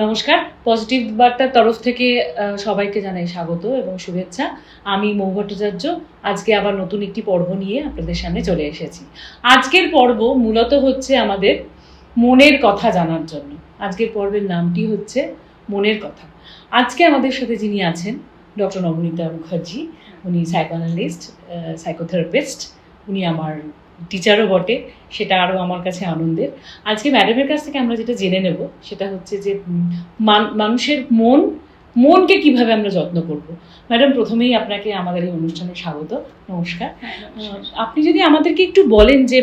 নমস্কার, পজিটিভ বার্তার তরফ থেকে সবাইকে জানাই স্বাগত এবং শুভেচ্ছা। আমি মৌ ভট্টাচার্য আজকে আবার নতুন একটি পর্ব নিয়ে আপনাদের সামনে চলে এসেছি। আজকের পর্ব মূলত হচ্ছে আমাদের মনের কথা জানার জন্য। আজকের পর্বের নামটি হচ্ছে মনের কথা। আজকে আমাদের সাথে যিনি আছেন ডক্টর নবনীতা মুখার্জি। উনি সাইকোঅ্যানালিস্ট, সাইকোথেরাপিস্ট। উনি আমার টিচারও বটে, সেটা আরও আমার কাছে আনন্দের। আজকে ম্যাডামের কাছ থেকে আমরা যেটা জেনে নেব সেটা হচ্ছে যে মানুষের মনকে কিভাবে আমরা যত্ন করব। ম্যাডাম, প্রথমেই আপনাকে আমাদের এই অনুষ্ঠানে স্বাগত। নমস্কার। আপনি যদি আমাদেরকে একটু বলেন যে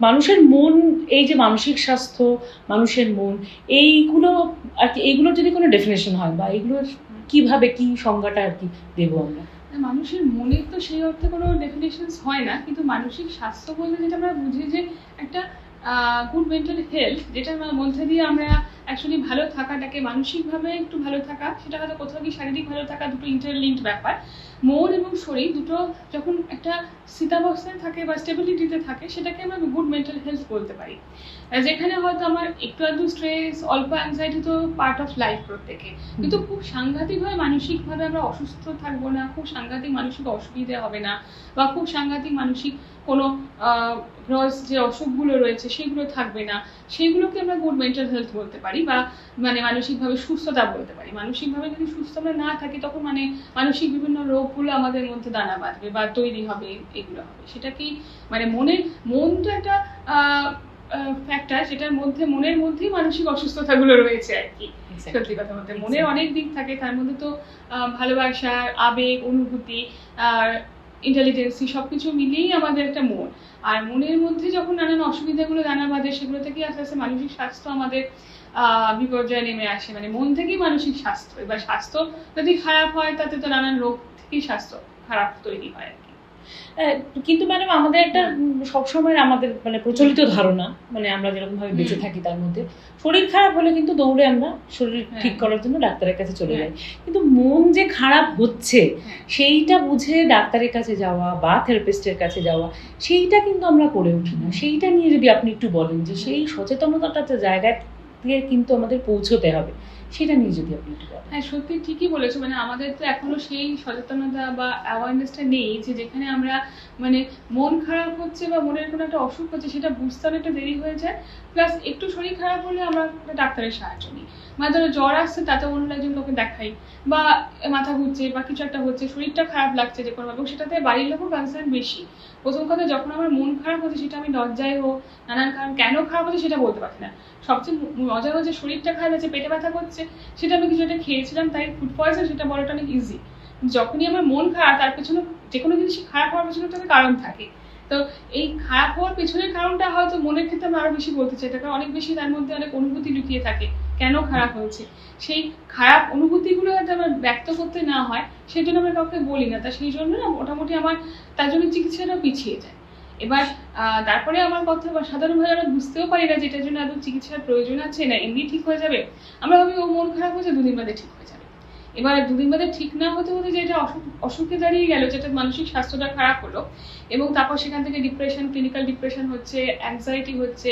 মানুষের মন, এই যে মানসিক স্বাস্থ্য, মানুষের মন, এইগুলো আর কি, এইগুলোর যদি কোনো ডেফিনেশন হয় বা এগুলোর কিভাবে কি সংজ্ঞাটা আর কি দেবো আমরা। মানুষের মনের তো সেই অর্থে কোনো ডেফিনেশনস হয় না, কিন্তু মানসিক স্বাস্থ্য বলতে যেটা আমরা বুঝি যে একটা গুড মেন্টাল হেলথ, যেটার মধ্যে দিয়ে আমরা অ্যাকচুয়ালি ভালো থাকাটাকে, মানসিকভাবে একটু ভালো থাকা, সেটা হয়তো কোথাও কি শারীরিক ভালো থাকা, দুটো ইন্টারলিঙ্কড ব্যাপার। মন এবং শরীর দুটো যখন একটা স্থিতাবস্থায় থাকে বা স্টেবিলিটিতে থাকে, সেটাকে আমরা গুড মেন্টাল হেলথ বলতে পারি। যেখানে হয়তো আমার একটু আধটু স্ট্রেস, অল্প অ্যাংজাইটি তো পার্ট অফ লাইফ প্রত্যেকে, কিন্তু খুব সাংঘাতিকভাবে মানসিকভাবে আমরা অসুস্থ থাকবো না, খুব সাংঘাতিক মানসিক অসুবিধা হবে না, বা খুব সাংঘাতিক মানসিক কোনো যে অসুখগুলো রয়েছে সেগুলো থাকবে না, সেগুলোকে আমরা গুড মেন্টাল হেলথ বলতে পারি, বা মানে মানসিকভাবে সুস্থতা বলতে পারি। মানসিকভাবে যদি সুস্থ আমরা না থাকি, তখন মানে মানসিক বিভিন্ন রোগগুলো আমাদের মধ্যে দানা বাঁধবে বা তৈরি হবে, এগুলো হবে। সেটা কি মানে মন তো একটা ফ্যাক্টর, যেটার মধ্যে মনের মধ্যেই মানসিক অসুস্থতাগুলো রয়েছে আর কি। সত্যি কথা বলতে মনের অনেক দিক থাকে, তার মধ্যে তো ভালোবাসা, আবেগ, অনুভূতি আর ইন্টেলিজেন্সি সবকিছু মিলিয়েই আমাদের একটা মন। আর মনের মধ্যে যখন নানান অসুবিধাগুলো দানা বাঁধে, সেগুলো থেকেই আস্তে আস্তে মানসিক স্বাস্থ্য আমাদের বিপর্যয়ে নেমে আসে। মানে মন থেকেই মানসিক স্বাস্থ্য। এবার স্বাস্থ্য যদি খারাপ হয়, তাতে তো নানান রোগ থেকেই স্বাস্থ্য খারাপ তৈরি হয়। কিন্তু ম্যাডাম, আমাদের একটা সবসময় আমাদের মানে প্রচলিত ধারণা, মানে আমরা যেরকম ভাবে বেঁচে থাকি তার মধ্যে শরীর খারাপ হলে কিন্তু দৌড়ে আমরা শরীর ঠিক করার জন্য ডাক্তারের কাছে চলে যাই, কিন্তু মন যে খারাপ হচ্ছে সেইটা বুঝে ডাক্তারের কাছে যাওয়া বা থেরাপিস্টের কাছে যাওয়া, সেইটা কিন্তু আমরা করে উঠি না। সেইটা নিয়ে যদি আপনি একটু বলেন যে সেই সচেতনতাটা জায়গায় দিয়ে কিন্তু আমাদের পৌঁছতে হবে, সেটা নিয়ে যদি আপনি একটু বলেন। হ্যাঁ, সত্যি ঠিকই বলেছো। মানে আমাদের তো এখনো সেই সচেতনতা বা অ্যাওয়ারনেসটা নেই, যে যেখানে আমরা মানে মন খারাপ হচ্ছে বা মনের কোনো একটা অসুখ হচ্ছে, সেটা বুঝতে অনেকটা দেরি হয়ে যায়। প্লাস একটু শরীর খারাপ হলে আমরা ডাক্তারের সাহায্য নিই। মানে ধরো জ্বর আসছে, তাতে অন্য একজন লোকে দেখাই, বা মাথা ঘুরছে বা কিছু একটা হচ্ছে, শরীরটা খারাপ লাগছে যে কোনো, এবং সেটাতে বাড়ির লোকও কনসার্ন বেশি। প্রথম কথা, যখন আমার মন খারাপ হচ্ছে, সেটা আমি লজ্জায় হোক, নানান কারণ কেন খারাপ হচ্ছে সেটা বলতে পারছি না। সবচেয়ে মজা হচ্ছে, শরীরটা খারাপ হচ্ছে, পেটে ব্যথা করছে, সেটা আমি কিছু একটা খেয়েছিলাম তাই ফুড পয়জন, সেটা বলাটা অনেক ইজি। যখনই আমার মন খারাপ, তার পেছনে যে কোনো জিনিস খারাপ হওয়ার পেছনে তো একটা কারণ থাকে। তো এই খারাপ হওয়ার পেছনের কারণটা হয়তো মনের ক্ষেত্রে আমি আরো বেশি বলতে চাই, তার অনেক বেশি তার মধ্যে অনেক অনুভূতি লুকিয়ে থাকে, কেন খারাপ হয়েছে। সেই খারাপ অনুভূতিগুলো যাতে আমার ব্যক্ত করতে না হয়, সেই জন্য আমরা কাউকে বলি না। তা সেই জন্য না মোটামুটি আমার তার জন্য চিকিৎসাটা পিছিয়ে যায়। এবার তারপরে আমার কথা, সাধারণভাবে আমরা বুঝতেও পারি না যেটার জন্য এত চিকিৎসার প্রয়োজন আছে, না এমনি ঠিক হয়ে যাবে। আমরা ভাবি ও মন খারাপ হয়েছে, দুদিন বাদে ঠিক হয়ে যাবে। এবার দুদিন বাদে ঠিক না হতে হতে যেটা অসুখে দাঁড়িয়ে গেল, যেটা মানসিক স্বাস্থ্যটা খারাপ হলো, এবং তারপর সেখান থেকে ডিপ্রেশন, ক্লিনিক্যাল ডিপ্রেশন হচ্ছে, অ্যাংজাইটি হচ্ছে,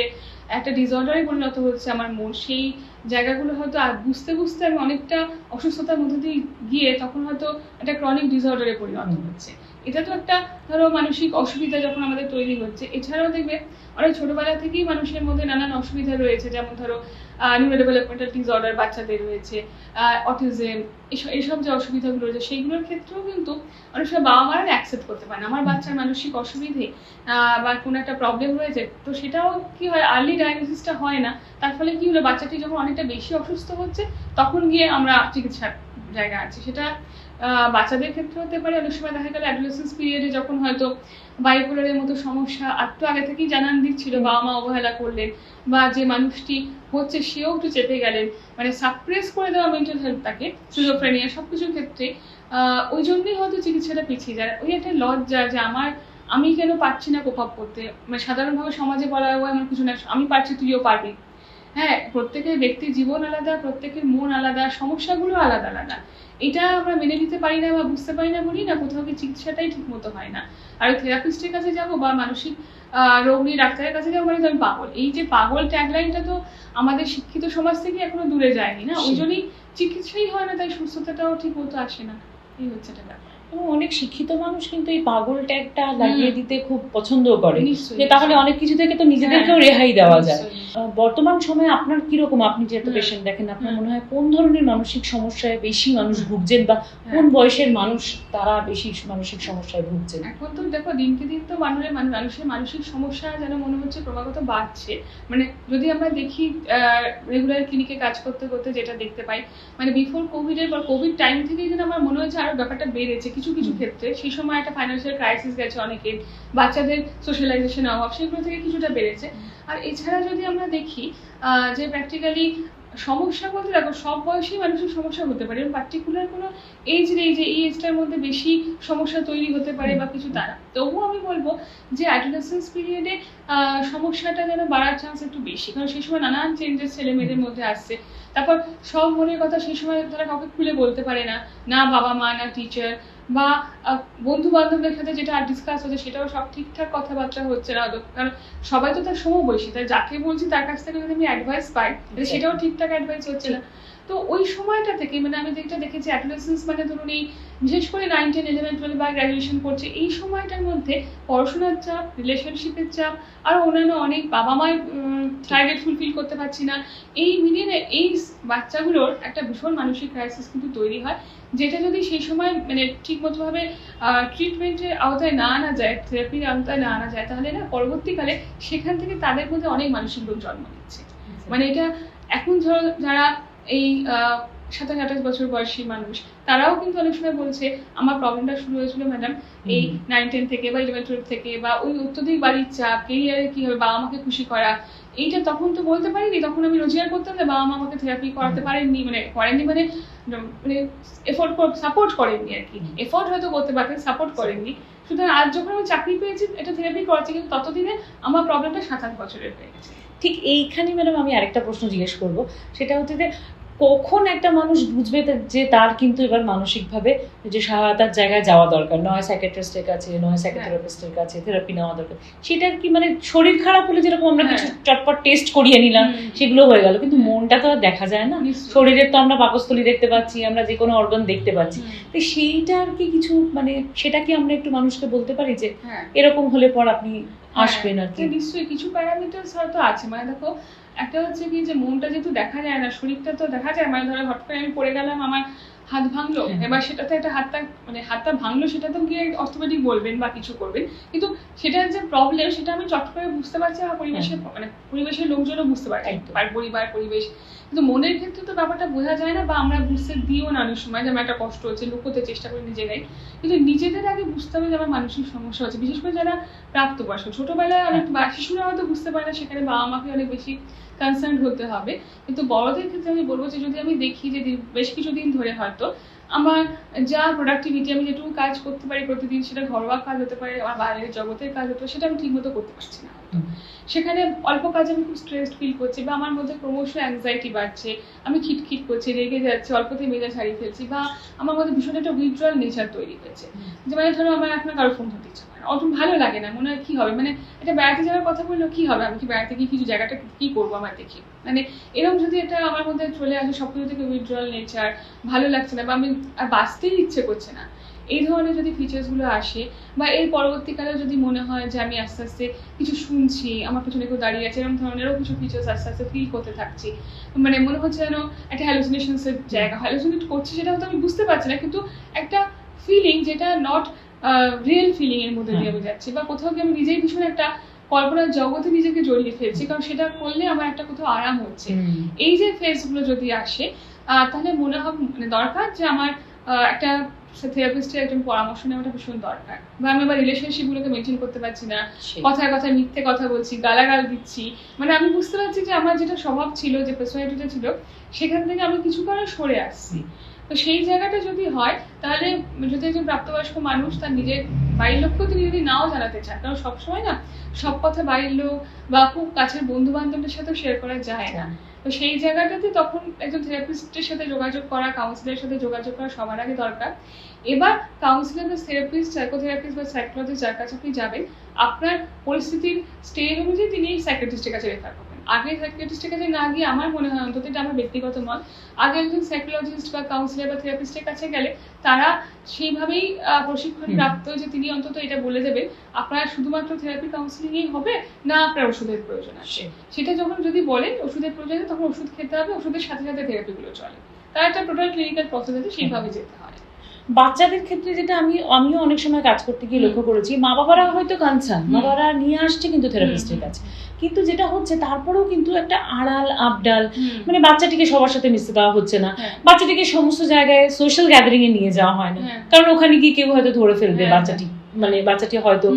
একটা ডিসঅর্ডারে পরিণত হচ্ছে আমার মন। সেই জায়গাগুলো হয়তো বুঝতে বুঝতে আমি অনেকটা অসুস্থতার মধ্যে দিয়ে গিয়ে তখন হয়তো একটা ক্রনিক ডিসঅর্ডারে পরিণত হচ্ছে। এটা তো একটা ধরো মানসিক অসুবিধা যখন আমাদের তৈরি হচ্ছে। এছাড়াও দেখবে অনেক ছোটবেলা থেকেই মানুষের মধ্যে নানান অসুবিধা রয়েছে, যেমন ধরো নিউরো ডেভেলপমেন্টাল ডিসঅর্ডার বাচ্চাদের রয়েছে, অটিজম, এইসব যে অসুবিধাগুলো রয়েছে, সেইগুলোর ক্ষেত্রেও কিন্তু অনেক সময় বাবা মারা অ্যাকসেপ্ট করতে পারে না আমার বাচ্চার মানসিক অসুবিধে বা কোনো একটা প্রবলেম রয়েছে। তো সেটাও কি হয়, আর্লি ডায়াগনোসিসটা হয় না। তার ফলে কি হলো, বাচ্চাটি যখন অনেকটা বেশি অসুস্থ হচ্ছে, তখন গিয়ে আমরা চিকিৎসার জায়গা আছি। সেটা বাচ্চাদের ক্ষেত্রে হতে পারে। অনেক সময় দেখা গেল অ্যাডোলেসেন্স পিরিয়ডে যখন হয়তো বাইপোলারের মতো সমস্যা একটু আগে থেকেই জানান দিচ্ছিল, বাবা মা অবহেলা করলেন, বা যে মানুষটি হচ্ছে সেও একটু চেপে গেলেন, মানে সাপ্রেস করে দেওয়া মেন্টাল হেলথটাকে, সিজোফ্রেনিয়া, সবকিছুর ক্ষেত্রে ওই জন্যই হয়তো চিকিৎসাটা পিছিয়ে যায়। ওই একটা লজ্জা যে আমি কেন পারছি না কোপ আপ করতে। মানে সাধারণভাবে সমাজে বলা হয় এমন কিছু না, আমি পারছি তুইও পারবি। হ্যাঁ, প্রত্যেকের ব্যক্তি জীবন আলাদা, প্রত্যেকের মন আলাদা, সমস্যাগুলো আলাদা আলাদা। এটা আমরা মেনে নিতে পারি না বা বুঝতে পারি না বলি না কোথাও কি চিকিৎসাটাই ঠিক মতো হয় না। আর ওই থেরাপিস্টের কাছে যাবো বা মানসিক রোগ নিয়ে ডাক্তারের কাছে যাবো মানে তো আমি পাগল। এই যে পাগল ট্যাগলাইনটা তো আমাদের শিক্ষিত সমাজ থেকে এখনো দূরে যায়নি না, ওই জন্যই চিকিৎসাই হয় না, তাই সুস্থতাটাও ঠিক মতো আসে না, এই হচ্ছে একটা ব্যাপার। এবং অনেক শিক্ষিত মানুষ কিন্তু এই পাগল ট্যাগটা লাগিয়ে দিতে খুব পছন্দ করে, নিশ্চয়ই, যে তাহলে অনেক কিছু থেকে তো নিজেদেরকেও রেহাই দেওয়া যায়। নিশ্চয়ই। বর্তমান সময়ে আপনার কিরকম, আপনি যেহেতু হুম। পেশেন্ট দেখেন, আপনার হুম। মনে হয় কোন ধরনের মানসিক সমস্যায় বেশি মানুষ ভুগছেন, বা কোন হ্যাঁ। বয়সের মানুষ তারা বেশি মানসিক সমস্যায় ভুগছেন? এখন তো দেখো দিনকে দিন তো মানুষের মানসিক সমস্যা যেন মনে হচ্ছে ক্রমাগত বাড়ছে। মানে যদি আমরা দেখি রেগুলার ক্লিনিকে কাজ করতে করতে যেটা দেখতে পাই, মানে বিফোর কোভিডের পর কোভিড টাইম থেকেই যেন আমার মনে হচ্ছে আরো ব্যাপারটা বেড়েছে কিছু কিছু ক্ষেত্রে। সেই সময় একটা ফাইন্যান্সিয়াল ক্রাইসিস গেছে অনেকের, বাচ্চাদের সোশ্যালাইজেশন অভাব, সেগুলো থেকে কিছুটা বেড়েছে। আর এছাড়া যদি আমরা দেখি যে প্র্যাকটিক্যালি সমস্যা বলতে দেখো সব বয়সেই মানুষের সমস্যা হতে পারে, এবং পার্টিকুলার কোনো এজ নেই যে এই এজটার মধ্যে বেশি সমস্যা তৈরি হতে পারে বা কিছু তারা। তবুও আমি বলবো যে অ্যাডোলেসেন্স পিরিয়ডে সমস্যাটা যেন বাড়ার চান্স একটু বেশি, কারণ সেই সময় নানান চেঞ্জেস ছেলে মেয়েদের মধ্যে আসছে। তারপর সব মনের কথা সেই সময় তারা কাউকে খুলে বলতে পারে না, না বাবা মা না টিচার বা বন্ধু বান্ধবদের সাথে যেটা ডিসকাস হচ্ছে সেটাও সব ঠিকঠাক কথাবার্তা হচ্ছে না, কারণ সবাই তো তার সমবয়সী, তাই যাকে বলছি তার কাছ থেকে যদি আমি অ্যাডভাইস পাই সেটাও ঠিকঠাক অ্যাডভাইস হচ্ছে না। তো ওই সময়টা থেকে মানে আমি যেটা দেখেছি অ্যাডোলেসেন্স মানে ধরুন এই বিশেষ করে 9, 10, 11, 12 বা গ্র্যাজুয়েশন করছে এই সময়টার মধ্যে পড়াশোনার চাপ, রিলেশনশিপের চাপ, আর অন্যান্য অনেক বাবা মায়ের টার্গেট ফুলফিল করতে পারছি না, এই মিলিয়ে এই বাচ্চাগুলোর একটা ভীষণ মানসিক ক্রাইসিস কিন্তু তৈরি হয়, যেটা যদি সেই সময় মানে ঠিকমতোভাবে ট্রিটমেন্টের আওতায় না আনা যায়, থেরাপির আওতায় না আনা যায়, তাহলে না পরবর্তীকালে সেখান থেকে তাদের মধ্যে অনেক মানসিক রোগ জন্ম নিচ্ছে। মানে এটা এখন ধরো যারা এই 27-28 বছর বয়সী মানুষ, তারাও কিন্তু অনেক সময় বলছে আমার প্রবলেমটা শুরু হয়েছিল ম্যাডাম এই 9, 10 থেকে বা 11, 12 থেকে, বা ওই অত্যধিক বাড়ির চাপ, কেরিয়ারে কি হবে, বাবা মাকে খুশি করা, এইটা তখন তো বলতে পারিনি, তখন আমি রোজগার করতাম না, বাবা মা আমাকে থেরাপি করাতে পারেননি, মানে এফোর্ট সাপোর্ট করেননি আর কি, এফোর্ট হয়তো করতে পারতেন, সাপোর্ট করেননি। সুতরাং আজ যখন আমি চাকরি পেয়েছি এটা থেরাপি করাচ্ছি, কিন্তু ততদিনে আমার প্রবলেমটা 7-8 বছরের হয়ে গেছে। ঠিক এইখানে ম্যাডাম আমি আরেকটা প্রশ্ন জিজ্ঞেস করব, সেটা হচ্ছে যে কখন একটা মানুষ বুঝবে যে তার কিন্তু এবার মানসিকভাবে যে সহায়তার জায়গায় যাওয়া দরকার, নয় সাইকিয়াট্রিস্টের কাছে, নয় সাইকোথেরাপিস্টের কাছে থেরাপি নেওয়া দরকার। সেটার কি মানে শরীর খারাপ হলে যেরকম আমরা কিছু চটপট টেস্ট করিয়ে নিলাম সেগুলো হয়ে গেল, কিন্তু মনটা তো আর দেখা যায় না, শরীরের তো আমরা পাকস্থলী দেখতে পাচ্ছি, আমরা যে কোনো অর্গান দেখতে পাচ্ছি, তো সেইটার কি কিছু মানে সেটা কি আমরা একটু মানুষকে বলতে পারি যে এরকম হলে পর আপনি আসবেন আর কি? নিশ্চয়ই কিছু প্যারামিটার্স হয়তো আছে। মানে দেখো একটা হচ্ছে কি যে মনটা যেহেতু দেখা যায় না, শরীরটা তো দেখা যায়, মানে ধরো হঠাৎ করে আমি পড়ে গেলাম, আমার হাত ভাঙলো, এবার সেটাতে একটা হাতটা ভাঙলো, সেটা তো গিয়ে অর্থোপেডিক বলবেন বা কিছু করবেন, কিন্তু সেটার যে প্রবলেম সেটা আমি চট করে বুঝতে পারছি, আর পরিবেশের লোকজনও বুঝতে পারছে, পরিবেশ, কিন্তু মনের ক্ষেত্রে তো ব্যাপারটা বোঝা যায় না, বা আমরা বুঝতে দিও না অনেক সময় যে আমার একটা কষ্ট হচ্ছে, লুকোতে চেষ্টা করি নিজেরাই, কিন্তু নিজেদের আগে বুঝতে হবে যে আমার মানসিক সমস্যা হচ্ছে। বিশেষ করে যারা প্রাপ্তবয়স্ক, ছোটবেলায় অনেক শিশুরা হয়তো বুঝতে পারে না, সেখানে বাবা মাকে অনেক বেশি কনসার্ন হতে হবে। কিন্তু বড়দের ক্ষেত্রে আমি বলবো যে যদি আমি দেখি যে বেশ কিছুদিন ধরে হয়তো আমার যা প্রোডাক্টিভিটি, আমি যেটুকু কাজ করতে পারি প্রতিদিন, সেটা ঘরোয়া কাজ হতে পারে, আমার বাইরের জগতের কাজ হতে পারে, সেটা আমি ঠিকমতো করতে পারছি না, সেখানে অল্প কাজে আমি খুব স্ট্রেসড ফিল করছি, বা আমার মধ্যে ক্রমশ অ্যাংজাইটি বাড়ছে, আমি খিটখিট করছি, রেগে যাচ্ছে, অল্পতেই মেজাজ হারিয়ে ফেলছি, বা আমার মধ্যে ভীষণ একটা উইথড্রয়াল নেচার তৈরি হয়েছে, যে মানে ধরো আমার এখন কারো ফোন ধরতে ইচ্ছা করে না, অত ভালো লাগে না, মনে হয় কি হবে, মানে এটা বেড়াতে যাওয়ার কথা বললো কি হবে, আমি কি বেড়াতে গিয়ে কিছু জায়গাটা কি করবো আমার দেখি, মানে এরকম যদি এটা আমার মধ্যে চলে আসে, সবকিছু থেকে উইথড্রয়াল নেচার, ভালো লাগছে না, বা আমি আর বাঁচতেই ইচ্ছে করছে না, এই ধরনের যদি ফিচার্সগুলো আসে, বা এর পরবর্তীকালে যদি মনে হয় যে আমি আস্তে আস্তে কিছু শুনছি, আমার পেছনে কেউ দাঁড়িয়ে আছে, এরকম ধরনেরও কিছু ফিচার্স আস্তে আস্তে ফিল করতে থাকছি, মানে মনে হচ্ছে যেন একটা হ্যালুসিনেশনসের জায়গা, হ্যালুসিনেট করছি সেটা হয়তো আমি বুঝতে পারছি না, কিন্তু একটা ফিলিং যেটা নট রিয়েল ফিলিং এর মধ্যে দিয়ে আমি যাচ্ছি, বা কোথাও গিয়ে আমি নিজেই ভীষণ একটা কল্পনার জগতে নিজেকে জড়িয়ে ফেলছি, কারণ সেটা করলে আমার একটা কোথাও আরাম হচ্ছে। এই যে ফেজগুলো যদি আসে, তাহলে মনে হয় মানে দরকার যে আমার একটা থেরাপিস্টের একজন পরামর্শ নেওয়াটা ভীষণ দরকার, বা আমি আমার রিলেশনশিপ গুলোকে মেনটেন করতে পারছি না, কথায় কথায় মিথ্যে কথা বলছি, গালাগাল দিচ্ছি, মানে আমি বুঝতে পারছি যে আমার যেটা স্বভাব ছিল, যে পার্সোনালিটিটা ছিল, সেখান থেকে আমি কিছু কারণে সরে আসছি। তো সেই জায়গাটা যদি হয়, তাহলে যদি একজন প্রাপ্তবয়স্ক মানুষ তার নিজের বাড়ির লোককেও তিনি যদি নাও জানাতে চান, কারণ সবসময় না সব কথা বাড়ির লোক বা খুব কাছের বন্ধু বান্ধবদের সাথেও শেয়ার করা যায় না, তো সেই জায়গাটাতে তখন একজন থেরাপিস্টের সাথে যোগাযোগ করা, কাউন্সিলের সাথে যোগাযোগ করা সবার আগে দরকার। এবার কাউন্সিলার বা থেরাপিস্ট, সাইকোথেরাপিস্ট বা সাইকোলজিস্ট যার কাছে আপনি যাবেন, আপনার পরিস্থিতির স্টেজ অনুযায়ী তিনি সাইকিয়াট্রিস্টের কাছে রেফার করবেন। আগে সাইকিয়াট্রিস্টের কাছে না গিয়ে আমার মনে হয়, অন্তত এটা আমার ব্যক্তিগত মত, আগে একজন সাইকোলজিস্ট বা কাউন্সিলার বা থেরাপিস্টের কাছে গেলে তারা সেইভাবেই প্রশিক্ষণ প্রাপ্ত যে তিনি অন্তত এটা বলে দেবেন আপনার শুধুমাত্র থেরাপি কাউন্সিলিংই হবে না আপনার ওষুধের প্রয়োজন আছে। সেটা যখন যদি বলেন ওষুধের প্রয়োজন আছে, তখন ওষুধ খেতে হবে, ওষুধের সাথে সাথে থেরাপিগুলো চলে। তার একটা টোটাল ক্লিনিক্যাল প্রসেস আছে, সেইভাবে যেতে হয়। বাচ্চাদের ক্ষেত্রে যেটা আমিও অনেক সময় কাজ করতে গিয়ে লক্ষ্য করেছি, মা বাবারা হয়তো কনসার্ন, মা বাবারা নিয়ে আসছে কিন্তু থেরাপিস্টের কাছে, কিন্তু যেটা হচ্ছে তারপরেও কিন্তু একটা আড়াল আবডাল, মানে বাচ্চাটিকে সবার সাথে মিশতে দেওয়া হচ্ছে না, বাচ্চাটিকে সমস্ত জায়গায় সোশ্যাল গ্যাদারিং এ নিয়ে যাওয়া হয় না, কারণ ওখানে গিয়ে কেউ হয়তো ধরে ফেলবে বাচ্চাটি হয়তো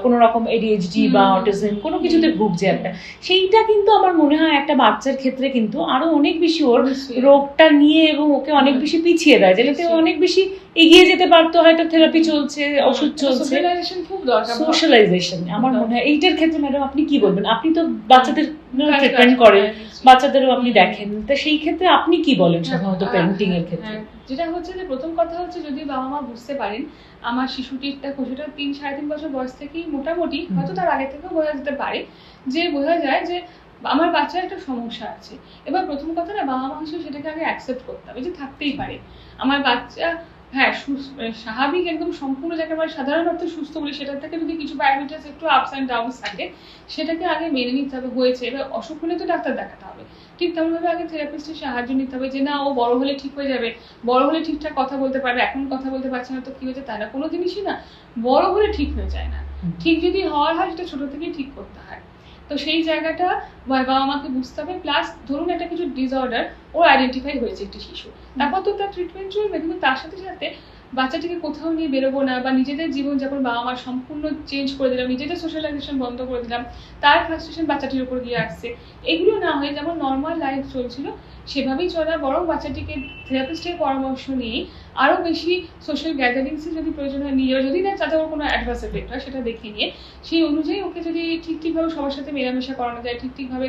কোনো রকম ADHD বা অটিজম কোনো কিছুতে ভুগছে একটা। সেইটা কিন্তু আমার মনে হয় একটা বাচ্চার ক্ষেত্রে কিন্তু আরো অনেক বেশি ওর রোগটা নিয়ে এবং ওকে অনেক বেশি পিছিয়ে দেয়, যেটাতে অনেক বেশি এগিয়ে যেতে পারতো। হয়তো থেরাপি চলছে, ওষুধ চলছে, সোশ্যালাইজেশন খুব দরকার। সোশ্যালাইজেশন আমার মনে হয় এইটার ক্ষেত্রে ম্যাডাম আপনি কি বলবেন? আপনি তো বাচ্চাদের ট্রিটমেন্ট করেন, বাচ্চাদেরও আপনি দেখেন, তো সেই ক্ষেত্রে আপনি কি বলেন সাধারণত প্যারেন্টিং এর ক্ষেত্রে? যেটা হচ্ছে যে প্রথম কথা হচ্ছে, যদি বাবা মা বুঝতে পারেন আমার শিশুটিরটা 3-3.5 বছর বয়স থেকেই মোটামুটি, হয়তো তার আগে থেকেও বোঝা যেতে পারে, যে বোঝা যায় যে আমার বাচ্চার একটা সমস্যা আছে। এবার প্রথম কথা না, বাবা মা হিসেবে সেটাকে আগে অ্যাকসেপ্ট করতে হবে যে থাকতেই পারে আমার বাচ্চা, হ্যাঁ স্বাভাবিক একদম সম্পূর্ণ যাকে আমরা সাধারণ অর্থে সুস্থ বলি, সেটার থেকে যদি কিছু প্যারামিটার্স একটু আপস অ্যান্ড ডাউনস থাকে, সেটাকে আগে মেনে নিতে হবে। হয়েছে, এবার অসুখ হলে তো ডাক্তার দেখাতে হবে, ঠিক তেমনভাবে আগে থেরাপিস্টের সাহায্য নিতে হবে, যে না ও বড় হলে ঠিক হয়ে যাবে, বড় হলে ঠিকঠাক কথা বলতে পারবে, এখন কথা বলতে পারছে না তো কি হয়েছে, তা না, কোনো জিনিসই না বড় হলে ঠিক হয়ে যায় না। ঠিক যদি হওয়ার হয় সেটা ছোট থেকেই ঠিক করতে হয়। তো সেই জায়গাটা বাবা মাকে বুঝতে হবে। প্লাস ধরুন একটা কিছু ডিসঅর্ডার ওর আইডেন্টিফাই হয়েছে একটি শিশু, তারপর তো তার ট্রিটমেন্ট চলবে, কিন্তু তার সাথে সাথে বাচ্চাটিকে কোথাও নিয়ে বেরোবো না, বা নিজেদের জীবনযাপন বাবা মা সম্পূর্ণ চেঞ্জ করে দিলাম, নিজেদের সোশ্যালাইজেশন বন্ধ করে দিলাম, তার ফ্রাস্ট্রেশন বাচ্চাটির উপর গিয়ে আসছে, এগুলো না হয়ে যেমন নর্মাল লাইফ চলছিল সেভাবেই চলা, বরং বাচ্চাটিকে থেরাপিস্টের পরামর্শ নিয়ে আরো বেশি সোশ্যাল গ্যাদারিংসে যদি প্রয়োজন হয় নিয়ে, যদি না তাতে ওর কোনো অ্যাডভান্স এফেক্ট হয় সেটা দেখে নিয়ে সেই অনুযায়ী ওকে যদি ঠিকভাবে সবার সাথে মেলামেশা করানো যায়, ঠিকভাবে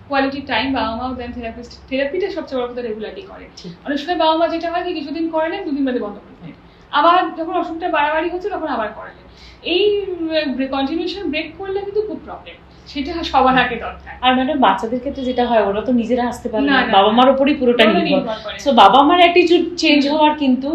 কোয়ালিটি টাইম বাবা মাও দেন থেরাপিস্ট। থেরাপিটা সবচেয়ে বড় কথা রেগুলারলি করে। অনেক সময় বাবা মা যেটা হয় কি কিছুদিন করালেন, 2 দিন বাদে বন্ধ করে দেন, আবার যখন অসুখটা বাড়াবাড়ি হচ্ছে তখন আবার করালেন। এই কন্টিনিউশন ব্রেক করলে কিন্তু খুব প্রবলেম, সেটা সবার আগে দরকার। আর ম্যাডাম বাচ্চাদের ক্ষেত্রে যেটা হয়, ওরা তো নিজেরা আসতে পারে না, বাবা মার উপরই পুরোটা নির্ভর করে। সো বাবা মার অ্যাটিটিউড চেঞ্জ হওয়ার কিন্তু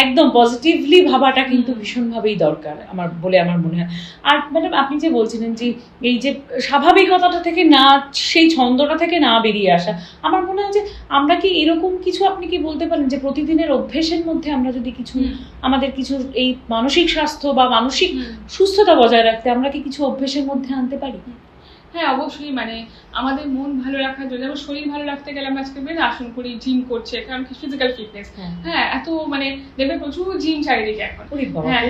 একদম পজিটিভলি ভাবাটা কিন্তু ভীষণভাবেই দরকার আমার মনে হয়। আর ম্যাডাম আপনি যে বলছিলেন যে এই যে স্বাভাবিকতাটা থেকে না, সেই ছন্দটা থেকে না বেরিয়ে আসা, আমার মনে হয় যে আমরা কি এরকম কিছু, আপনি কি বলতে পারেন যে প্রতিদিনের অভ্যেসের মধ্যে আমরা যদি কিছু আমাদের কিছু এই মানসিক স্বাস্থ্য বা মানসিক সুস্থতা বজায় রাখতে আমরা কি কিছু অভ্যেসের মধ্যে আনতে পারি? হ্যাঁ অবশ্যই, মানে আমাদের মন ভালো রাখার জন্য, যেমন শরীর ভালো রাখতে গেলে আমরা আজকে আসন করি, জিম করছে, কারণ কি ফিজিক্যাল ফিটনেস, হ্যাঁ এত মানে দেখবে প্রচুর জিম চারিদিকে এখন, হ্যাঁ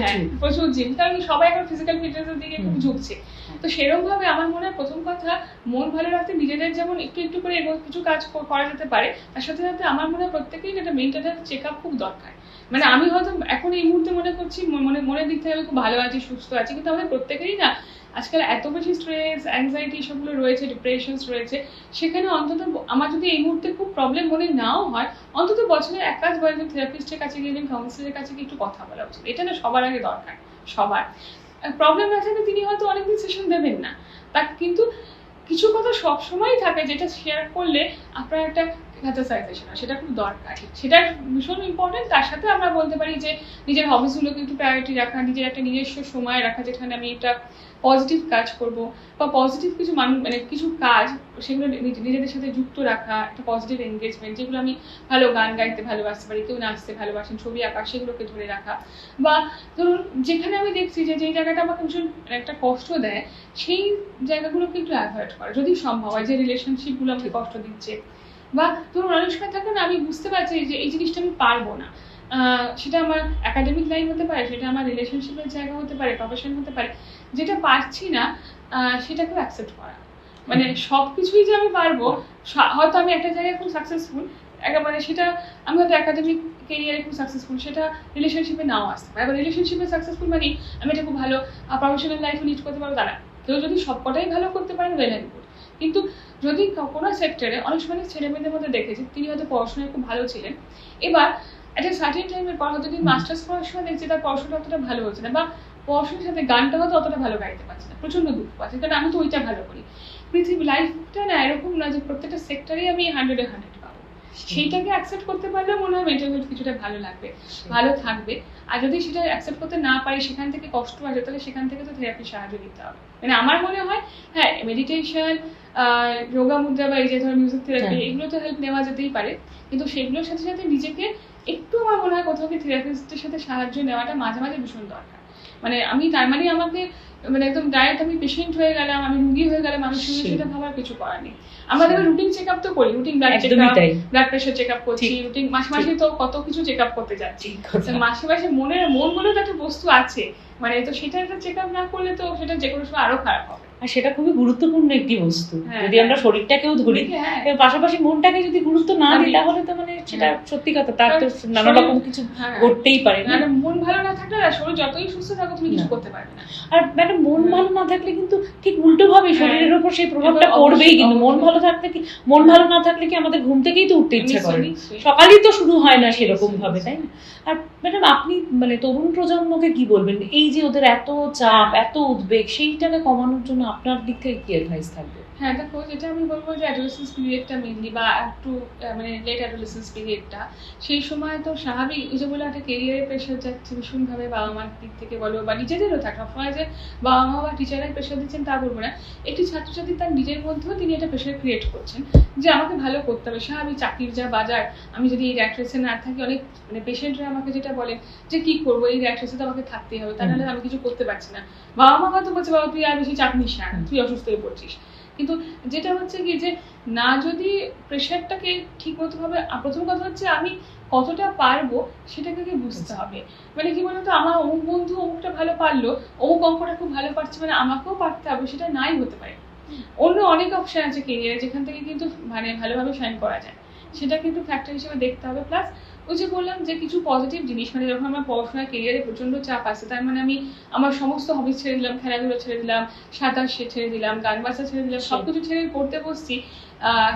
প্রচুর জিম, কারণ সবাই এখন ফিজিক্যাল ফিটনেসের দিকে খুব ঝুঁকছে। তো সেরকম ভাবে আমার মনে হয় প্রথম কথা, মন ভালো রাখতে নিজেদের যেমন একটু একটু করে কিছু কাজ করা যেতে পারে, তার সাথে সাথে আমার মনে হয় প্রত্যেকেই একটা মেন্টাল হেলথ চেক আপ খুব দরকার। মানে আমি হয়তো এখন এই মুহূর্তে মনে করছি মনের দিক থেকে আমি খুব ভালো আছি, সুস্থ আছি, কিন্তু আমাদের প্রত্যেকেরই না আজকাল এত বেশি স্ট্রেস, অ্যাংজাইটি সবগুলো রয়েছে, ডিপ্রেশনস রয়েছে, সেখানে অন্তত আমার যদি এই মুহূর্তে খুব প্রবলেম মনে নাও হয়, অন্তত বছরে এক বার একজন থেরাপিস্টের কাছে গিয়ে, কাউন্সিলের কাছে গিয়ে একটু কথা বলা উচিত। এটা না সবার আগে দরকার। সবার প্রবলেম আছে না, তিনি হয়তো অনেকদিন সেশন দেবেন না, তার কিন্তু কিছু কথা সবসময় থাকে যেটা শেয়ার করলে আপনার একটা ক্যাটাসাইজেশন হয়, সেটা খুব দরকার, সেটা ভীষণ ইম্পর্টেন্ট। তার সাথে আমরা বলতে পারি যে নিজের হবিসগুলোকে একটু প্রায়োরিটি রাখা, নিজের একটা নিজস্ব সময় রাখা যেখানে আমি একটা পজিটিভ কাজ করব, বা পজিটিভ কিছু মানে কিছু কাজ সেগুলো নিজেদের সাথে যুক্ত রাখা, একটা পজিটিভ এনগেজমেন্ট, যেগুলো আমি ভালো গান গাইতে ভালোবাসতে পারি, কেউ নাচতে ভালোবাসেন, ছবি আঁকা, সেগুলোকে ধরে রাখা। বা ধরুন যেখানে আমি দেখছি যে যেই জায়গাটা আমাকে ভীষণ একটা কষ্ট দেয়, সেই জায়গাগুলোকে একটু অ্যাভয়েড করা যদি সম্ভব হয়, যে রিলেশনশিপগুলো আমাকে কষ্ট দিচ্ছে। বা ধরুন অনেক সময় থাকে না, আমি বুঝতে পারছি যে এই জিনিসটা আমি পারবো না, সেটা আমার একাডেমিক লাইন হতে পারে, সেটা আমার রিলেশনশিপের জায়গা হতে পারে, প্রফেশন হতে পারে, যেটা পারছি না সেটাকেও অ্যাকসেপ্ট করা। মানে সবকিছুই যে আমি পারবো, হয়তো আমি একটা জায়গায় খুব সাকসেসফুল, মানে সেটা আমি হয়তো একাডেমিক কেরিয়ারে খুব সাকসেসফুল, সেটা রিলেশনশিপে নাও আসতে পারে। আবার রিলেশনশিপে সাকসেসফুল মানে আমি এটা খুব ভালো প্রফেশনাল লাইফে লিড করতে পারবো, তারা কেউ যদি সবকটাই ভালো করতে পারেন ওয়েল অ্যান্ড গুড, কিন্তু যদি কোনো সেক্টরে অনেক সময় ছেলে মেয়েদের মধ্যে দেখেছি তিনি হয়তো পড়াশোনায় খুব ভালো ছিলেন, এবার একটা সার্টেন টাইমের পর হয়তো তিনি মাস্টার্স করার সময় দেখছি তার পড়াশোনা অতটা ভালো হচ্ছে না, বা পড়াশোনার সাথে গানটা হয়তো অতটা ভালো গাইতে পারছে না, প্রচন্ড দুঃখ পাচ্ছে, কারণ আমি তো ওইটা ভালো করি। পৃথিবী লাইফটা না এরকম না যে প্রত্যেকটা সেক্টরেই আমি 100 পাবো। সেইটাকে অ্যাকসেপ্ট করতে পারলে মনে হয় মেন্টাল হেলথ কিছুটা ভালো লাগবে, ভালো থাকবে। আর যদি সেটা অ্যাকসেপ্ট করতে না পারি, সেখান থেকে কষ্ট আসে, তাহলে সেখান থেকে তো থেরাপির সাহায্য নিতে হবে। মানে আমার মনে হয় হ্যাঁ মেডিটেশন, যোগা মুদ্রা বা এই যে ধর মিউজিক থেরাপি, এগুলো তো হেল্প নেওয়া যেতেই পারে, কিন্তু সেগুলোর সাথে সাথে নিজেকে একটু আমার মনে হয় কোথাও কি থেরাপিস্টের সাথে সাহায্য নেওয়াটা মাঝে মাঝে ভীষণ দরকার। মানে আমি তার মানে আমাকে মানে একদম ডাইরেক্ট আমি পেশেন্ট হয়ে গেলাম, আমি রুগী হয়ে গেলাম, মানুষের সেটা ভাবার কিছু করার নেই। আমরা দেখবে রুটিন চেক আপ তো করি, routine blood check up, blood pressure check up করছি, রুটিন মাসে মাসে তো কত কিছু চেক আপ করতে যাচ্ছি। মাসে মাসে মন বলে তো একটা বস্তু আছে, মানে তো সেটা একটা চেক আপ না করলে তো সেটা যে কোনো সময় আরো খারাপ হবে। আর সেটা খুবই গুরুত্বপূর্ণ একটি বস্তু। যদি আমরা শরীরটাকেও ধরি, পাশাপাশি মনটাকে যদি গুরুত্ব না দিই, তাহলে তো মানে সেটা সত্যি কথা, তার তো নানা রকম কিছু ঘটতেই পারে। মন ভালো না থাকলে শরীর যতই সুস্থ থাকো তুমি কিছু করতে পারবে না। আর ম্যাডাম মন ভালো না থাকলে কিন্তু ঠিক উল্টো ভাবে শরীরের উপর সেই প্রভাবটা পড়বেই। কিন্তু মন ভালো থাকলে কি, মন ভালো না থাকলে কি আমাদের ঘুম থেকেই তো উঠতে ইচ্ছা করে, সকালেই তো শুরু হয় না সেরকম ভাবে, তাই না? আর ম্যাডাম আপনি মানে তরুণ প্রজন্মকে কি বলবেন, এই যে ওদের এত চাপ, এত উদ্বেগ, সেইটাকে কমানোর জন্য আপনার দিক থেকে কি অ্যাডভাইস থাকবে? হ্যাঁ দেখো, যেটা আমি বলবো যে অ্যাডোলেসেন্স পিরিয়ডটা মেনলি, বা একটু মানে লেট অ্যাডোলেসেন্স পিরিয়ডটা, সেই সময় তো স্বাভাবিক এই যে বলে একটা কেরিয়ারের প্রেশার যাচ্ছে ভীষণভাবে, বাবা মার দিক থেকে বলো বা নিজেদেরও থাকে। সবসময় যে বাবা মা বা টিচারের প্রেশার দিচ্ছেন তা বলবো না, একটি ছাত্রছাত্রী তার নিজের মধ্যেও তিনি একটা প্রেশার ক্রিয়েট করছেন যে আমাকে ভালো করতে হবে। স্বাভাবিক চাকরির যা বাজার, আমি যদি এই র্যাট রেসে না থাকি, অনেক মানে পেশেন্টরা আমাকে যেটা বলেন যে কি করবো, এই র্যাট রেসে তো আমাকে থাকতেই হবে, তা নাহলে আমি কিছু করতে পারছি না। বাবা মা হয়তো বলছে বাবা তুই আর বেশি চাপ নিস না, তুই অসুস্থ হয়ে পড়ছিস। কিন্তু যেটা হচ্ছে কি যে না, যদি প্রেশারটাকে ঠিক মতো ভাবে, প্রথম কথা হচ্ছে আমি কতটা পারবো সেটাকে বুঝতে হবে। মানে কি বলতো, আমার অমুক বন্ধু অমুকটা ভালো পারলো, অমুক অঙ্কটা খুব ভালো পারছে, মানে আমাকেও পারতে হবে সেটা নাই হতে পারে। অন্য অনেক অপশন আছে কেরিয়ারে যেখান থেকে কিন্তু মানে ভালোভাবে শাইন করা যায়, সেটা কিন্তু ফ্যাক্টর হিসেবে দেখতে হবে। প্লাস ওই যে বললাম যে কিছু পজিটিভ জিনিস, মানে যখন আমার পড়াশোনার কেরিয়ারে প্রচন্ড চাপ আছে, তার মানে আমি আমার সমস্ত হবিস ছেড়ে দিলাম, খেলাধুলো ছেড়ে দিলাম, সাঁতার ছেড়ে দিলাম, গান বাজনা ছেড়ে দিলাম, সবকিছু ছেড়ে পড়তে বসছি,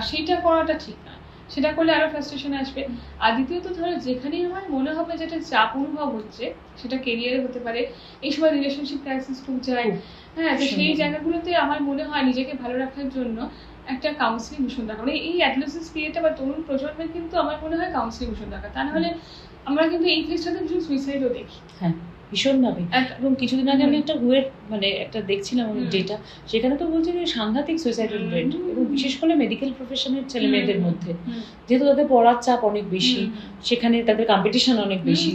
সেইটা করাটা ঠিক না। সেটা করলে আরো ফ্রাস্ট্রেশন আসবে। আর দ্বিতীয়ত ধরো যেখানেই আমার মনে হবে যেটা চাপ অনুভব হচ্ছে, সেটা কেরিয়ারে হতে পারে, এই সময় রিলেশনশিপ ক্রাইসিস খুব যায়, হ্যাঁ, তো সেই জায়গাগুলোতে আমার মনে হয় নিজেকে ভালো রাখার জন্য একটা কাউন্সিলিং ভীষণ দরকার। মানে এই অ্যাডোলেসেন্স পিরিয়ডটা বা তরুণ প্রজন্মের কিন্তু আমার মনে হয় কাউন্সিলিং ভীষণ দরকার। তা নাহলে আমরা কিন্তু এই ফেজটাতে ভীষণ সুইসাইডও দেখি। হ্যাঁ, ভীষণভাবে। এবং কিছুদিন আগে আমি একটা হুয়ের মানে একটা দেখছিলাম ডেটা, সেখানে তো বলছে যে সাংঘাতিক সুইসাইডাল রেট, এবং বিশেষ করে মেডিকেল প্রফেশনের ছেলে মেয়েদের মধ্যে, যেহেতু তাদের পড়ার চাপ অনেক বেশি, সেখানে তাদের কম্পিটিশন অনেক বেশি।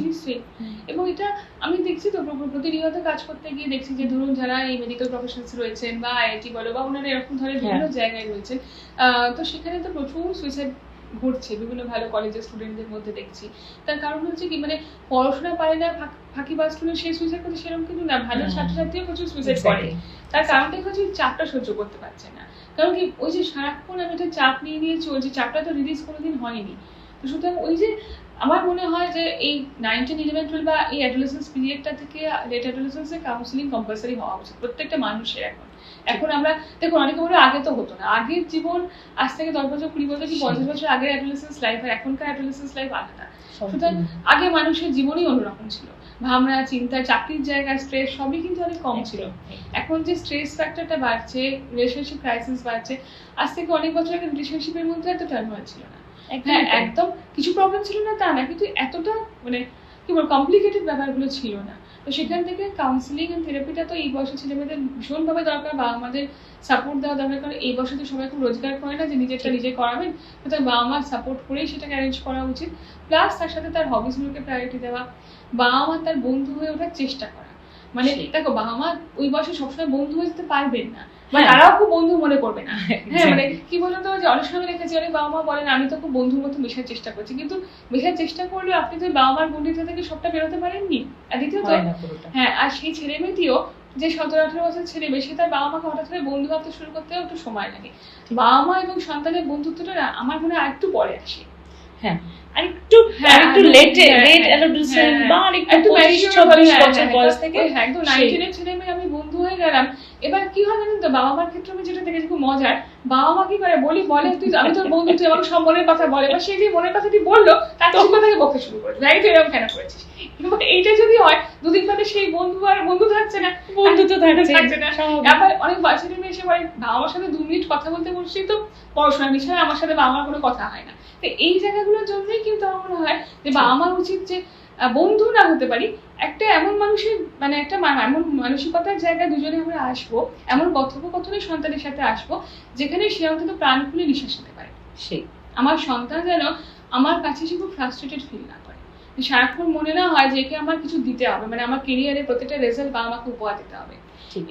এবং এটা আমি দেখছি তো প্রতিনিয়ত কাজ করতে গিয়ে দেখছি যে ধরুন যারা এই মেডিকেল প্রফেশনস রয়েছেন বা আইআইটি বলো বা ওনারা এরকম ধরনের বিভিন্ন জায়গায় রয়েছেন, তো সেখানে তো প্রচুর সুইসাইড ঘটছে বিভিন্ন ভালো কলেজের স্টুডেন্টদের মধ্যে দেখছি। তার কারণ হচ্ছে কি, মানে পড়াশোনা পারে না, ফাঁকিবাজ স্টুডেন্ট সে সুইসাইড করছে সেরকম কিন্তু না, ভালো ছাত্রছাত্রীও প্রচুর সুইসাইড করে। তার কারণটাই হচ্ছে চাপটা সহ্য করতে পারছে না। কারণ কি, ওই যে সারাক্ষণ আমি একটা চাপ নিয়ে চলছি, চাপটা তো রিলিজ কোনোদিন হয়নি। তো সুতরাং ওই যে আমার মনে হয় যে এই 9, 10, 11, 12 বা এই অ্যাডোলেসেন্স পিরিয়ডটা থেকে লেট অ্যাডোলেসেন্সে কাউন্সিলিং কম্পালসারি হওয়া উচিত প্রত্যেকটা মানুষের। এখন আমরা দেখুন অনেকে বলে আগে তো হতো না, আগের জীবন আজ থেকে 10 বছর 20 বছর কি 50 বছর আগের অ্যাডোলেসেন্স লাইফ আর এখনকার অ্যাডোলেসেন্স লাইফ আলাদা। সুতরাং আগে মানুষের জীবনই অন্যরকম ছিল, ভাবনা চিন্তা, চাকরির জায়গায় স্ট্রেস সবই কিন্তু অনেক কম ছিল। এখন যে স্ট্রেস ফ্যাক্টরটা বাড়ছে, রিলেশনশিপ ক্রাইসিস বাড়ছে, আজ থেকে অনেক বছর আগে রিলেশনশিপের মধ্যে এত টার্মোয়েল ছিল না। হ্যাঁ, একদম কিছু প্রবলেম ছিল না তা না, কিন্তু এতটা মানে কি বল কমপ্লিকেটেড ব্যাপারগুলো ছিল না। তো সেখান থেকে কাউন্সিলিং এন্ড থেরাপিটা তো এই বয়সে ছেলেমেয়েদের ভীষণভাবে দরকার, বা আমাদের সাপোর্ট দেওয়া দরকার। কারণ এই বয়সে তো সবাই খুব রোজগার করে না যে নিজেরটা নিজে করাবেন, তো বাবা মার সাপোর্ট করেই সেটাকে অ্যারেঞ্জ করা উচিত। প্লাস তার সাথে তার হবিসগুলোকে প্রায়োরিটি দেওয়া, বাবা মা তার বন্ধু হয়ে ওঠার চেষ্টা করা। মানে দেখো বাবা মা ওই বয়সে সবসময় বন্ধু হয়ে যেতে পারবেন না, বা তারাও খুব বন্ধু মনে করবে না। হ্যাঁ, মানে কি বলতো, যে অনেক সময় দেখেছি অনেক বাবা মা বলেন আমি তো খুব বন্ধুর মতো মেশার চেষ্টা করছি, কিন্তু মেশার চেষ্টা করলে আপনি তো বাবা মার বন্ধুত্ব থেকে সবটা বেরোতে পারেননি। আর দ্বিতীয়ত হ্যাঁ, আর সেই ছেলে মেয়েটিও যে 17-18 বছর ছেলে মেয়ে, সে তার বাবা মাকে হঠাৎ করে বন্ধু ভাবতে শুরু করতেও একটু সময় লাগে। বাবা মা এবং সন্তানের বন্ধুত্বটা না আমার মনে হয় একটু পরে আসে। হ্যাঁ, আরেকটু লেট অ্যাডোলেসেন্স বা আরেকটু 25-26 বছর বয়স থেকে, একদম 19 এর ছেলে মেয়ে আমি বন্ধু হয়ে হয়ে গেলাম। এবার কি হয় জানেন তো, বাবা মার ক্ষেত্রে আমি যেটা দেখেছি খুব মজার, বাবা মা কি করে বলে তুই, আমি তোর বন্ধু, তুই আমাকে সব মনের কথা বলে, এবার সেই যে মনের কথাটি বললো তার তখন থেকে বকতে শুরু করে, রাইট এরকম কেন করেছিস। এবার এইটা যদি হয় দুদিন বাদে সেই বন্ধু আর বন্ধু থাকছে না, বন্ধু তো থাকছে না। আবার অনেক বাচ্চাদের মেয়ে এসে বলে বাবা মার সাথে 2 মিনিট কথা বলতে বলছি তো পড়াশোনার বিষয়ে আমার সাথে বাবা মার কোনো কথা হয় না। তো এই জায়গাগুলোর জন্যই কিন্তু আমার মনে হয় যে বাবা মার উচিত যে বন্ধু না হতে পারি, একটা এমন মানুষের মানে একটা এমন মানসিকতার জায়গায় দুজনে আমরা আসবো, এমন কথোপকথনের সন্তানের সাথে আসবো যেখানে সে অন্তত প্রাণ খুলে নিঃশ্বাস নিতে পারে। সেই আমার সন্তান যেন আমার কাছে সে খুব ফ্রাস্ট্রেটেড ফিল না করে, সারাক্ষণ মনে না হয় যে একে আমার কিছু দিতে হবে, মানে আমার কেরিয়ারের প্রত্যেকটা রেজাল্ট বা আমাকে উপহার দিতে হবে,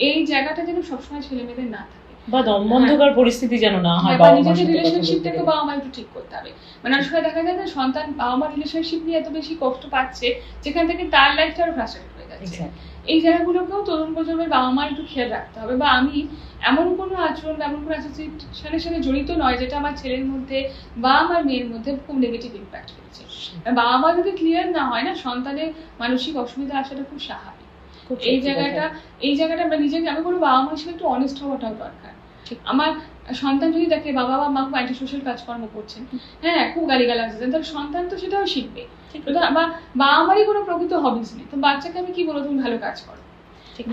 এই জায়গাটা যেন সবসময় ছেলে মেয়েদের না থাকে, বা দমবন্ধকর পরিস্থিতি যেন না হয়, বা নিজেদের রিলেশনশিপটাকে বাবা মা একটু ঠিক করতে হবে। মানে অনেক সময় দেখা যায় না সন্তান বাবা মা রিলেশনশিপ নিয়ে এত বেশি কষ্ট পাচ্ছে যেখান থেকে তার লাইফটা আরো ফ্রাস্ট্রেটেড হয়ে যাচ্ছে। এই জায়গাগুলোকেও তরুণ প্রজন্মের বাবা মা একটু খেয়াল রাখতে হবে, বা আমি এমন কোনো আচরণ, এমন কোনো অ্যাসোসিয়েশনের সাথে জড়িত নয় যেটা আমার ছেলের মধ্যে বা আমার মেয়ের মধ্যে খুব নেগেটিভ ইম্প্যাক্ট ফেলছে। বাবা মা যদি ক্লিয়ার না হয় না, সন্তানের মানসিক অসুবিধা আসাটা খুব স্বাভাবিক। এই জায়গাটা আমরা নিজেকে, আমি বলবো বাবা মা হিসেবে একটু অনেস্ট হওয়াটাও দরকার। আমার সন্তান যদি দেখে বাবা বা মা খুব অ্যান্টি সোশ্যাল কাজকর্ম করছেন, হ্যাঁ খুব গালিগালাজ দিচ্ছেন, তাহলে সন্তান তো সেটাও শিখবে। বা আমারই কোনো প্রকৃত হবিস নেই, তো বাচ্চাকে আমি কি বলবো তুমি ভালো কাজ করো।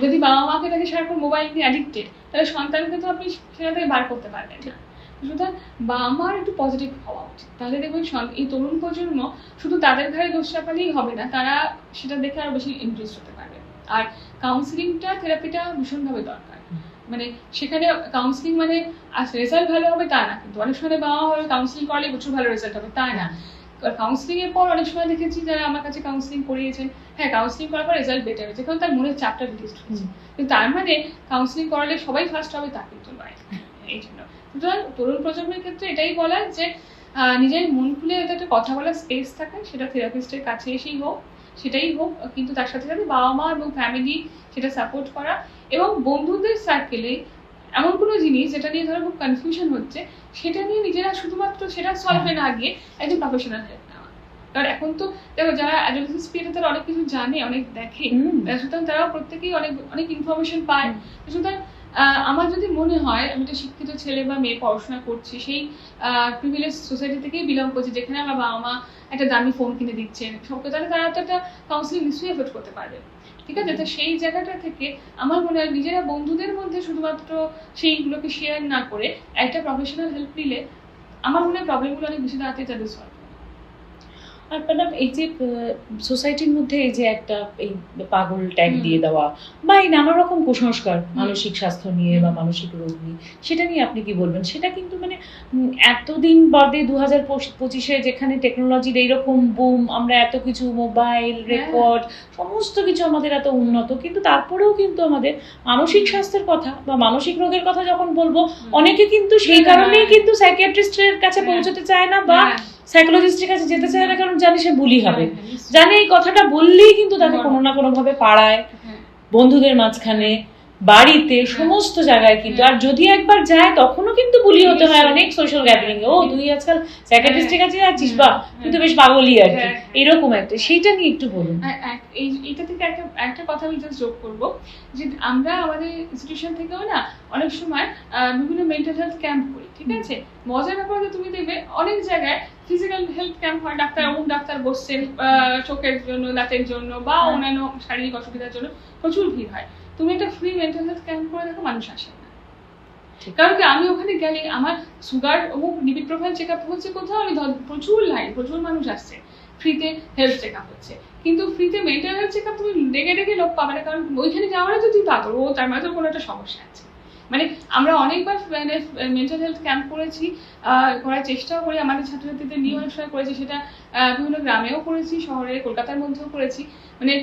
যদি বাবা মাকে দেখে সারাক্ষণ মোবাইল নিয়ে অ্যাডিক্টেড, তাহলে সন্তানকে তো আপনি সেটা থেকে বার করতে পারবেন না। সুতরাং বাবা মার একটু পজিটিভ হওয়া উচিত, তাহলে দেখবেন এই তরুণ প্রজন্ম শুধু তাদের ঘরে দোষ চাপালেই হবে না, তারা সেটা দেখে আরো বেশি ইন্টারেস্ট হতে পারবে। আর কাউন্সিলিংটা, থেরাপিটা ভীষণভাবে দরকার। মানে সেখানে কাউন্সিলিং মানে রেজাল্ট ভালো হবে তা না, কিন্তু অনেক সময় বাবা হবে কাউন্সিলিং করলে প্রচুর ভালো রেজাল্ট হবে তা না। কাউন্সিলিং এর পর অনেক সময় দেখেছি যারা আমার কাছে কাউন্সিলিং করিয়েছেন, হ্যাঁ কাউন্সিলিং করার পর রেজাল্ট বেটার হয়েছে, কারণ তার মনের চাপটা রিলিজ হয়েছে। কিন্তু তার মানে কাউন্সিলিং করালে সবাই ফার্স্ট হবে তা কিন্তু নয়। এই জন্য সুতরাং তরুণ প্রজন্মের ক্ষেত্রে এটাই বলার যে নিজের মন খুলে একটা কথা বলার স্পেস থাকে, সেটা থেরাপিস্টের কাছে এসেই হোক, সেটাই হোক, কিন্তু তার সাথে সাথে বাবা মা এবং ফ্যামিলি সেটা সাপোর্ট করা, এবং বন্ধুদের সার্কেলে এমন কোনো জিনিস যেটা নিয়ে ধরো খুব কনফিউশন হচ্ছে, সেটা নিয়ে নিজেরা শুধুমাত্র সেটা সলভে না গিয়ে একজন প্রফেশনাল হেল্প নেওয়া। কারণ এখন তো দেখো যারা অ্যাডোলেসেন্স পিরিয়ডে তারা অনেক কিছু জানে, অনেক দেখে, সুতরাং তারাও প্রত্যেকেই অনেক ইনফরমেশন পায়। সুতরাং আমার যদি মনে হয় আমি একটা শিক্ষিত ছেলে বা মেয়ে পড়াশোনা করছি, সেই প্রিভিলেজ সোসাইটি থেকেই বিলং করছি যেখানে আমার বাবা মা একটা দামি ফোন কিনে দিচ্ছেন সবকে, তাহলে তারা তো একটা কাউন্সিলিং নিশ্চয়ই এফোর্ড করতে পারবে, ঠিক আছে। তো সেই জায়গাটা থেকে আমার মনে হয় নিজেরা বন্ধুদের মধ্যে শুধুমাত্র সেইগুলোকে শেয়ার না করে একটা প্রফেশনাল হেল্প নিলে আমার মনে হয় প্রবলেমগুলো অনেক বেশি তাড়াতাড়ি তাদের সলভ। আর ম্যাডাম এই যে সোসাইটির মধ্যে এই যে একটা এই পাগল ট্যাগ দিয়ে দেওয়া বা এই নানা রকম কুসংস্কার মানসিক স্বাস্থ্য নিয়ে বা মানসিক রোগ নিয়ে, সেটা নিয়ে আপনি কি বলবেন? সেটা কিন্তু মানে এতদিন বাদে 2025-এ যেখানে টেকনোলজির এইরকম বুম, আমরা এত কিছু মোবাইল রেকর্ড সমস্ত কিছু আমাদের এত উন্নত, কিন্তু তারপরেও কিন্তু আমাদের মানসিক স্বাস্থ্যের কথা বা মানসিক রোগের কথা যখন বলবো, অনেকে কিন্তু সেই কারণেই কিন্তু সাইকিয়াট্রিস্টের কাছে পৌঁছতে চায় না বা সাইকোলজিস্টের কাছে যেতে চায় না, কারণ জানে সে বুলি হবে, জানে এই কথাটা বললেই কিন্তু তাকে কোনো না কোনো ভাবে পাড়ায়, বন্ধুদের মাঝখানে, বাড়িতে, সমস্ত জায়গায় কিন্তু, আর যদি একবার যায় তখনও কিন্তু বুলি হতে হয় অনেক সোশ্যাল গ্যাদারিং এ, ও তুই আজকাল সাইকিয়াট্রিস্টের কাছে যাচ্ছিস, বা তুই তো বেশ পাগলই আর কি, এরকম একটা, সেইটা নিয়ে একটু বলুন। এইটা থেকে একটা কথা আমি জাস্ট যোগ করবো, যে আমরা আমাদের ইনস্টিটিউশন থেকেও না অনেক সময় বিভিন্ন মেন্টাল হেলথ ক্যাম্প করি, ঠিক আছে। মজার ব্যাপার যে তুমি দেখবে অনেক জায়গায় ফিজিক্যাল হেলথ ক্যাম্প হয়, ডাক্তার বসছেন চোখের জন্য, দাঁতের জন্য বা অন্যান্য শারীরিক অসুবিধার জন্য প্রচুর ভিড় হয়। তুমি একটা ফ্রি মেন্টাল হেলথ ক্যাম্প করে দেখো, মানুষ আসে না। কারণ কি, আমি ওখানে গেলে আমার সুগার অমুক লিপিড প্রোফাইল চেক আপ হচ্ছে কোথাও, আমি প্রচুর লাইন, প্রচুর মানুষ আসছে, ফ্রিতে হেলথ চেক আপ হচ্ছে, কিন্তু ফ্রিতে মেন্টাল হেলথ চেক আপ তুমি ডেকে লোক পাবে না, কারণ ওইখানে যাওয়ার তো তুই পাগল, ও তার মানে তো কোনো একটা সমস্যা আছে। মানে আমরা অনেকবার মেন্টাল হেলথ ক্যাম্প করেছি, করার চেষ্টাও করি, আমাদের ছাত্রছাত্রীদের নিয়ে অনেক সময় করেছি, সেটা বিভিন্ন গ্রামেও করেছি, শহরে কলকাতার মধ্যেও করেছি। মানে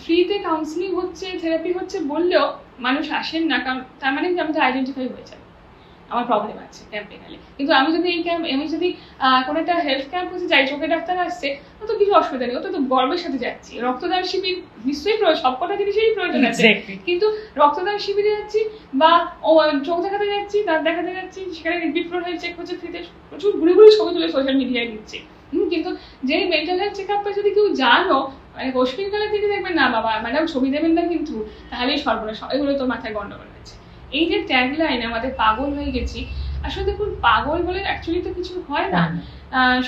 ফ্রিতে কাউন্সিলিং হচ্ছে, থেরাপি হচ্ছে বললেও মানুষ আসেন না, কারণ তার মানে আমি তো আইডেন্টিফাই হয়ে যাবে আমার প্রবলেম আছে ক্যাম্পে গেলে। কিন্তু আমি যদি কোনো একটা হেলথ ক্যাম্প হচ্ছে যাই, চোখের ডাক্তার আসছে, তো কিছু অসুবিধা নেই, তো গর্বের সাথে যাচ্ছি। রক্তদান শিবির নিশ্চয়ই সবকটা জিনিসেরই প্রয়োজন আছে, কিন্তু রক্তদান শিবিরে যাচ্ছি বা চোখ দেখাতে যাচ্ছি, দাঁত দেখাতে যাচ্ছি, সেখানে লিপিড প্রোফাইল চেক হচ্ছে ফ্রিতে, প্রচুর ঘুরে ছবি তুলে সোশ্যাল মিডিয়ায় দিচ্ছি। কিন্তু যেই মেন্টাল হেলথ চেক আপটা যদি কেউ জানো মানে অশ্বিন কালের দিকে দেখবেন না বাবা ম্যাডাম ছবি দেবেন না কিন্তু তাহলেই সর্বনাশ, এগুলো তো মাথায় গন্ডগোল হয়েছে। এই যে ট্যাগলাইন আমাদের পাগল হয়ে গেছি, আসলে দেখুন পাগল বলে অ্যাকচুয়ালি তো কিছু হয় না,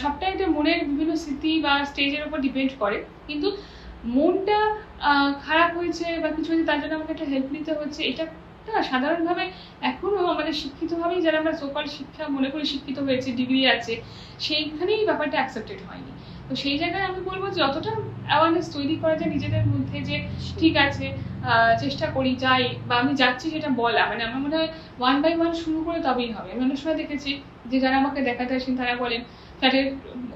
সবটাই এটা মনের বিভিন্ন স্মৃতি বা স্টেজের উপর ডিপেন্ড করে। কিন্তু মনটা খারাপ হয়েছে বা কিছু হয়েছে তার জন্য আমাকে একটা হেল্প নিতে হচ্ছে, এটা না সাধারণভাবে এখনো আমাদের শিক্ষিতভাবেই যারা আমরা সোকাল শিক্ষা মনে করি শিক্ষিত হয়েছে, ডিগ্রি আছে, সেইখানেই ব্যাপারটা অ্যাকসেপ্টেড হয়নি। তো সেই জায়গায় আমি বলবো যে যতটা অ্যাওয়ারনেস তৈরি করা যায় নিজেদের মধ্যে, যে ঠিক আছে চেষ্টা করি যাই বা আমি যাচ্ছি সেটা বলা, মানে আমার মনে হয় 1 by 1 শুরু করে তবেই হবে। আমি অনেক সময় দেখেছি যে যারা আমাকে দেখাতে আসেন তারা বলেন ফ্ল্যাটের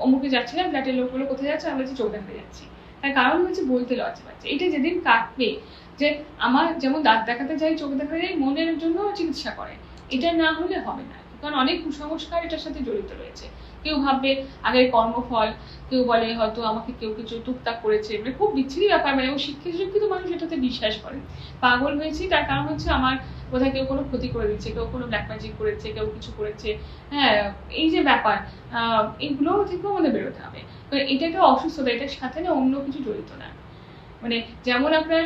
অমুকে যাচ্ছিলাম, ফ্ল্যাটের লোকগুলো কোথায় যাচ্ছে, আমি বলছি চোখ দেখাতে যাচ্ছি। তার কারণ হচ্ছে বলতে লজ্জা পাচ্ছে। এটা যেদিন কাটবে, যে আমার যেমন দাঁত দেখাতে যাই চোখ দেখাতে যাই মনের জন্য চিকিৎসা করে, এটা না হলে হবে না, কারণ অনেক কুসংস্কার এটার সাথে জড়িত রয়েছে। কেউ ভাববে আগের কর্মফল, কেউ বলে হয়তো আমাকে কেউ কিছু টুকটাক করেছে, মানে খুব বিচ্ছিরি ব্যাপার, মানে ও শিক্ষিত মানুষ এটাতে বিশ্বাস করে। পাগল হয়েছি তার কারণ হচ্ছে আমার কোথায় কেউ কোনো ক্ষতি করে দিচ্ছে, কেউ কোনো ব্ল্যাক ম্যাজিক করেছে, কেউ কিছু করেছে। হ্যাঁ, এই যে ব্যাপার এইগুলো থেকেও আমাদের বেরোতে হবে। তো এটা একটা অসুস্থতা, এটার সাথে না অন্য কিছু জড়িত না। মানে যেমন আপনার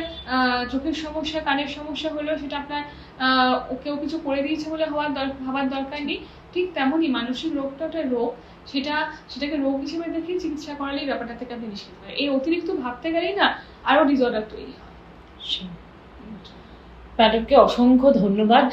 চোখের সমস্যা, কানের সমস্যা হলেও সেটা আপনার কেউ কিছু করে দিয়েছে বলে হওয়ার দরকার নেই, ঠিক তেমনই মানসিক রোগটা একটা রোগ, সেটাকে রোগ হিসেবে দেখে চিকিৎসা করালেই ব্যাপারটা থেকে আপনি নিশ্চিত হয়। এই অতিরিক্ত ভাবতে গেলেই না আরো ডিসঅর্ডার তৈরি হয়। ম্যাডামকে অসংখ্য ধন্যবাদ।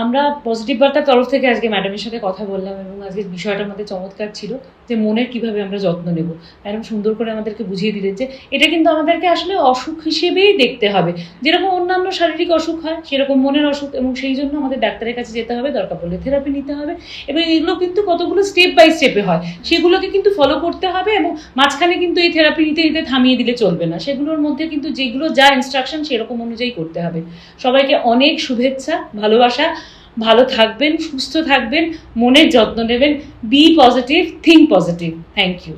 আমরা পজিটিভ বার্তার তরফ থেকে আজকে ম্যাডামের সাথে কথা বললাম এবং আজকের বিষয়টা আমাদের চমৎকার ছিল যে মনের কিভাবে আমরা যত্ন নেব। ম্যাডাম সুন্দর করে আমাদেরকে বুঝিয়ে দিলেন যে এটা কিন্তু আমাদেরকে আসলে অসুখ হিসেবেই দেখতে হবে, যেরকম অন্যান্য শারীরিক অসুখ হয় সেরকম মনের অসুখ, এবং সেই জন্য আমাদের ডাক্তারের কাছে যেতে হবে, দরকার পড়লে থেরাপি নিতে হবে, এবং এগুলো কিন্তু কতগুলো স্টেপ বাই স্টেপে হয়, সেগুলোকে কিন্তু ফলো করতে হবে, এবং মাঝখানে কিন্তু এই থেরাপি নিতে নিতে থামিয়ে দিলে চলবে না, সেগুলোর মধ্যে কিন্তু যেগুলো যা ইনস্ট্রাকশন সেরকম অনুযায়ী করতে হবে। সবাইকে অনেক শুভেচ্ছা, ভালোবাসা, ভালো থাকবেন, সুস্থ থাকবেন, মনের যত্ন নেবেন, be positive, think positive. Thank you.